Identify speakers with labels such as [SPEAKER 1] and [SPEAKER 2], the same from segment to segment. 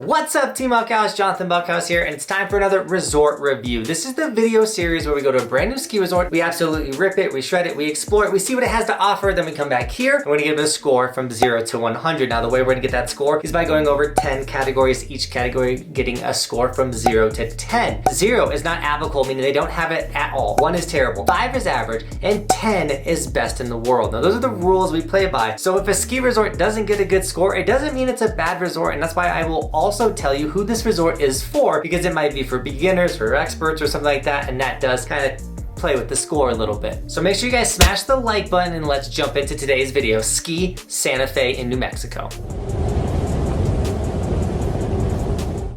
[SPEAKER 1] What's up, Team Buckhouse? Johnathan Buckhouse here, and it's time for another resort review. This is the video series where we go to a brand new ski resort, we absolutely rip it, we shred it, we explore it, we see what it has to offer, then we come back here, and we're gonna give it a score from 0 to 100. Now, the way we're gonna get that score is by going over 10 categories, each category getting a score from 0 to 10. 0 is not applicable, meaning they don't have it at all. 1 is terrible, 5 is average, and 10 is best in the world. Now, those are the rules we play by. So if a ski resort doesn't get a good score, it doesn't mean it's a bad resort, and that's why I will also tell you who this resort is for, because it might be for beginners, for experts, or something like that, and that does kind of play with the score a little bit. So make sure you guys smash the like button and let's jump into today's video. Ski Santa Fe in New Mexico.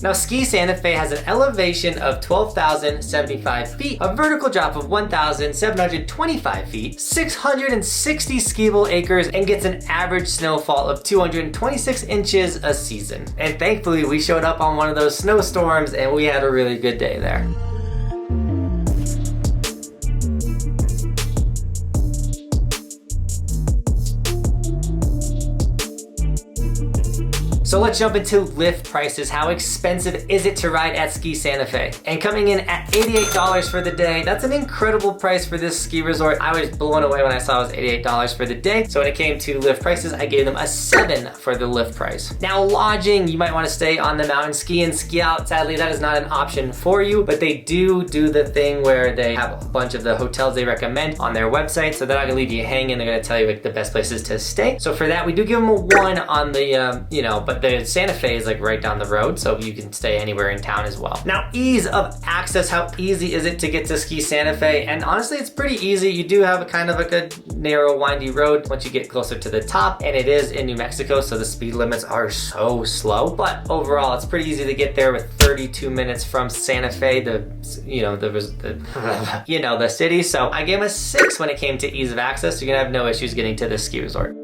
[SPEAKER 1] Now, Ski Santa Fe has an elevation of 12,075 feet, a vertical drop of 1,725 feet, 660 skiable acres, and gets an average snowfall of 226 inches a season. And thankfully, we showed up on one of those snowstorms and we had a really good day there. So let's jump into lift prices. How expensive is it to ride at Ski Santa Fe? And coming in at $88 for the day, that's an incredible price for this ski resort. I was blown away when I saw it was $88 for the day. So when it came to lift prices, I gave them a 7 for the lift price. Now, lodging, you might want to stay on the mountain, ski in, ski out. Sadly, that is not an option for you, but they do the thing where they have a bunch of the hotels they recommend on their website. So they're not gonna leave you hanging. They're gonna tell you like the best places to stay. So for that, we do give them a 1 on the, but the Santa Fe is like right down the road, so you can stay anywhere in town as well. Now, ease of access, how easy is it to get to Ski Santa Fe? And honestly, it's pretty easy. You do have a kind of a good narrow, windy road once you get closer to the top, and it is in New Mexico, so the speed limits are so slow. But overall, it's pretty easy to get there with 32 minutes from Santa Fe, the city. So I gave them a 6 when it came to ease of access. You're gonna have no issues getting to this ski resort.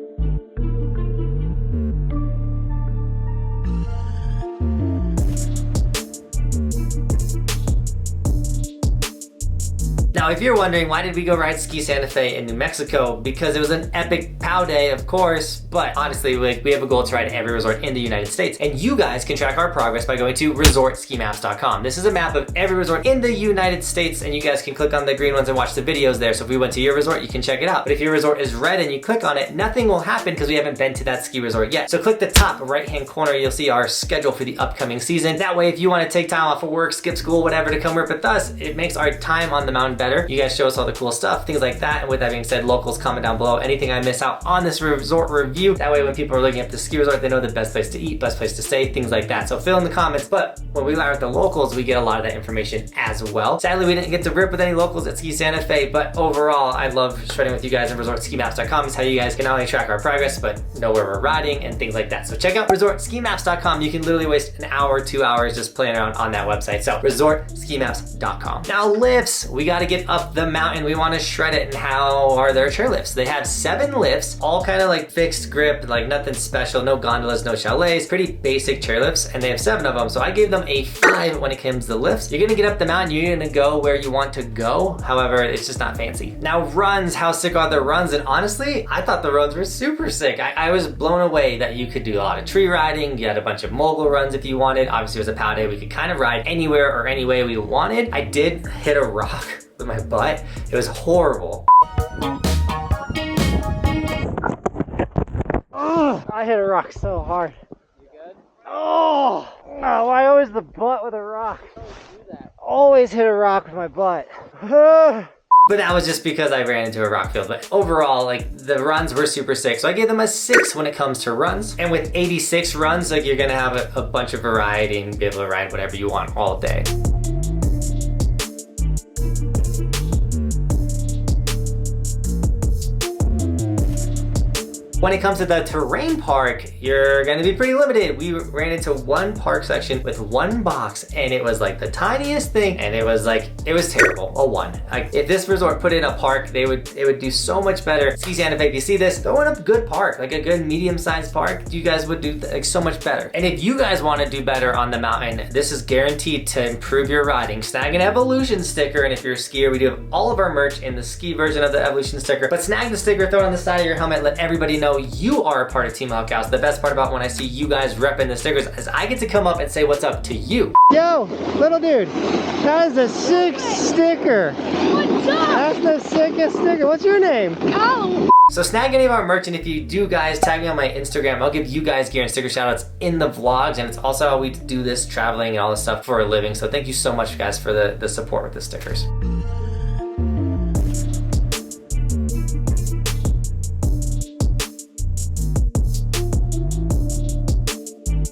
[SPEAKER 1] Now, if you're wondering, why did we go ride Ski Santa Fe in New Mexico? Because it was an epic POW day, of course, but honestly, we have a goal to ride every resort in the United States, and you guys can track our progress by going to resortskimaps.com. This is a map of every resort in the United States, and you guys can click on the green ones and watch the videos there. So if we went to your resort, you can check it out. But if your resort is red and you click on it, nothing will happen because we haven't been to that ski resort yet. So click the top right-hand corner, you'll see our schedule for the upcoming season. That way, if you want to take time off of work, skip school, whatever, to come work with us, it makes our time on the mountain better. You guys show us all the cool stuff, things like that. And with that being said, locals, comment down below anything I miss out on this resort review. That way, when people are looking at the ski resort, they know the best place to eat, best place to stay, things like that. So fill in the comments. But when we learn with the locals, we get a lot of that information as well. Sadly, we didn't get to rip with any locals at Ski Santa Fe, but overall, I love shredding with you guys. And resortskimaps.com is how you guys can not only track our progress, but know where we're riding and things like that. So check out resortskimaps.com. You can literally waste an hour, 2 hours just playing around on that website. So resortskimaps.com. Now, lifts, we got to get up the mountain. We want to shred it. And how are their chairlifts? They have 7 lifts, all kind of like fixed grip, like nothing special, no gondolas, no chalets, pretty basic chairlifts, and they have 7 of them. So I gave them a 5 when it comes to lifts. You're gonna get up the mountain, you're gonna go where you want to go. However, it's just not fancy. Now, runs, how sick are the runs? And honestly, I thought the runs were super sick. I was blown away that you could do a lot of tree riding. You had a bunch of mogul runs if you wanted. Obviously, it was a POW day. We could kind of ride anywhere or any way we wanted. I did hit a rock with my butt. It was horrible. Oh, I hit a rock so hard. You good? Oh, why always the butt with a rock? Always hit a rock with my butt. But that was just because I ran into a rock field. But overall, like, the runs were super sick. So I gave them a 6 when it comes to runs. And with 86 runs, like, you're gonna have a bunch of variety and be able to ride whatever you want all day. When it comes to the terrain park, you're gonna be pretty limited. We ran into one park section with one box, and it was like the tiniest thing, and it was terrible, a 1. Like, if this resort put in a park, it would do so much better. Ski Santa Fe, if you see this, throw in a good park, like a good medium-sized park. You guys would do like so much better. And if you guys wanna do better on the mountain, this is guaranteed to improve your riding. Snag an Evolution sticker, and if you're a skier, we do have all of our merch in the ski version of the Evolution sticker. But snag the sticker, throw it on the side of your helmet, let everybody know know you are a part of Team Buckhouse. The best part about when I see you guys repping the stickers is I get to come up and say what's up to you.
[SPEAKER 2] Yo, little dude, that is a sick sticker.
[SPEAKER 3] What's up?
[SPEAKER 2] That's the sickest sticker. What's your name?
[SPEAKER 3] Oh.
[SPEAKER 1] So snag any of our merch, and if you do, guys, tag me on my Instagram. I'll give you guys gear and sticker shoutouts in the vlogs, and it's also how we do this traveling and all this stuff for a living. So thank you so much, guys, for the support with the stickers.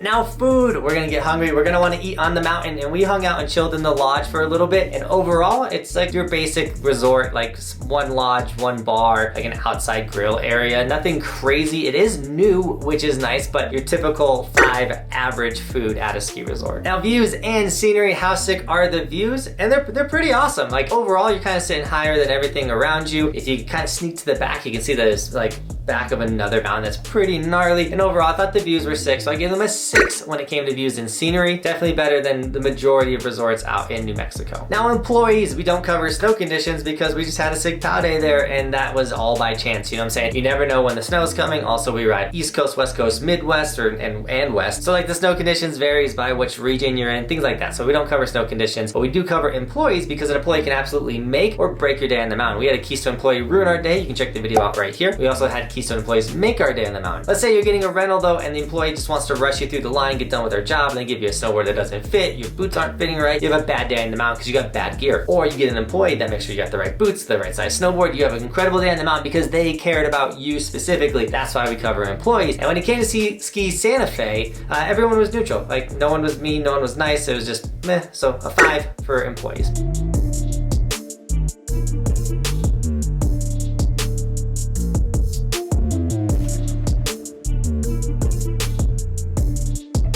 [SPEAKER 1] Now food, we're gonna get hungry, we're gonna wanna eat on the mountain, and we hung out and chilled in the lodge for a little bit, and overall, it's like your basic resort, like one lodge, one bar, like an outside grill area, nothing crazy. It is new, which is nice, but your typical 5 average food at a ski resort. Now views and scenery, how sick are the views? And they're pretty awesome. Like overall, you're kind of sitting higher than everything around you. If you kind of sneak to the back, you can see there's like back of another mountain that's pretty gnarly. And overall, I thought the views were sick, so I gave them a 6 when it came to views and scenery. Definitely better than the majority of resorts out in New Mexico. Now employees, we don't cover snow conditions because we just had a sick pow day there, and that was all by chance, you know what I'm saying? You never know when the snow is coming. Also, we ride East Coast, West Coast, Midwest, and West. So like the snow conditions varies by which region you're in, things like that. So we don't cover snow conditions, but we do cover employees because an employee can absolutely make or break your day on the mountain. We had a Keystone employee ruin our day. You can check the video out right here. We also had Keystone employees make our day on the mountain. Let's say you're getting a rental though, and the employee just wants to rush you through the line, get done with their job, and they give you a snowboard that doesn't fit, your boots aren't fitting right, you have a bad day on the mountain because you got bad gear. Or you get an employee that makes sure you got the right boots, the right size snowboard, you have an incredible day on the mountain because they cared about you specifically. That's why we cover employees. And when it came to ski Santa Fe, everyone was neutral. Like no one was mean, no one was nice, it was just meh, so a 5 for employees.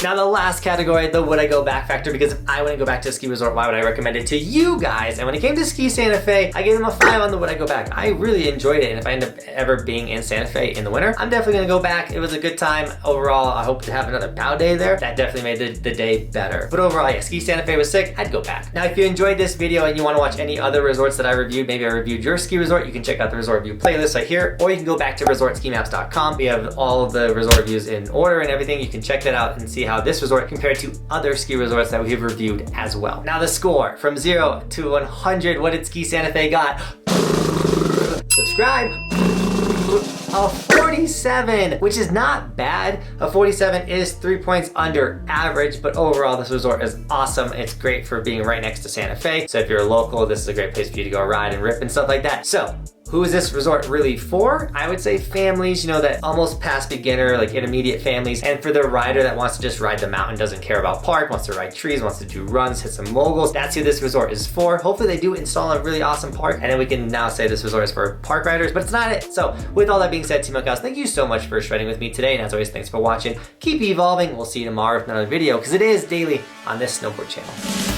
[SPEAKER 1] Now the last category, the would I go back factor, because if I wouldn't go back to a ski resort, why would I recommend it to you guys? And when it came to ski Santa Fe, I gave them a 5 on the would I go back. I really enjoyed it, and if I end up ever being in Santa Fe in the winter, I'm definitely gonna go back. It was a good time. Overall, I hope to have another pow day there. That definitely made the day better. But overall, yeah, ski Santa Fe was sick, I'd go back. Now if you enjoyed this video and you wanna watch any other resorts that I reviewed, maybe I reviewed your ski resort, you can check out the resort review playlist right here, or you can go back to resortskimaps.com. We have all of the resort reviews in order and everything. You can check that out and see how this resort compared to other ski resorts that we've reviewed as well. Now the score, from 0 to 100, what did ski Santa Fe got? Subscribe. A 47, which is not bad. A 47 is 3 points under average, but overall this resort is awesome. It's great for being right next to Santa Fe. So if you're a local, this is a great place for you to go ride and rip and stuff like that. So who is this resort really for? I would say families, you know, that almost past beginner, like intermediate families, and for the rider that wants to just ride the mountain, doesn't care about park, wants to ride trees, wants to do runs, hit some moguls. That's who this resort is for. Hopefully they do install a really awesome park, and then we can now say this resort is for park riders, but it's not it. So with all that being said, Team Buckhouse, thank you so much for shredding with me today, and as always, thanks for watching. Keep evolving. We'll see you tomorrow with another video, because it is daily on this snowboard channel.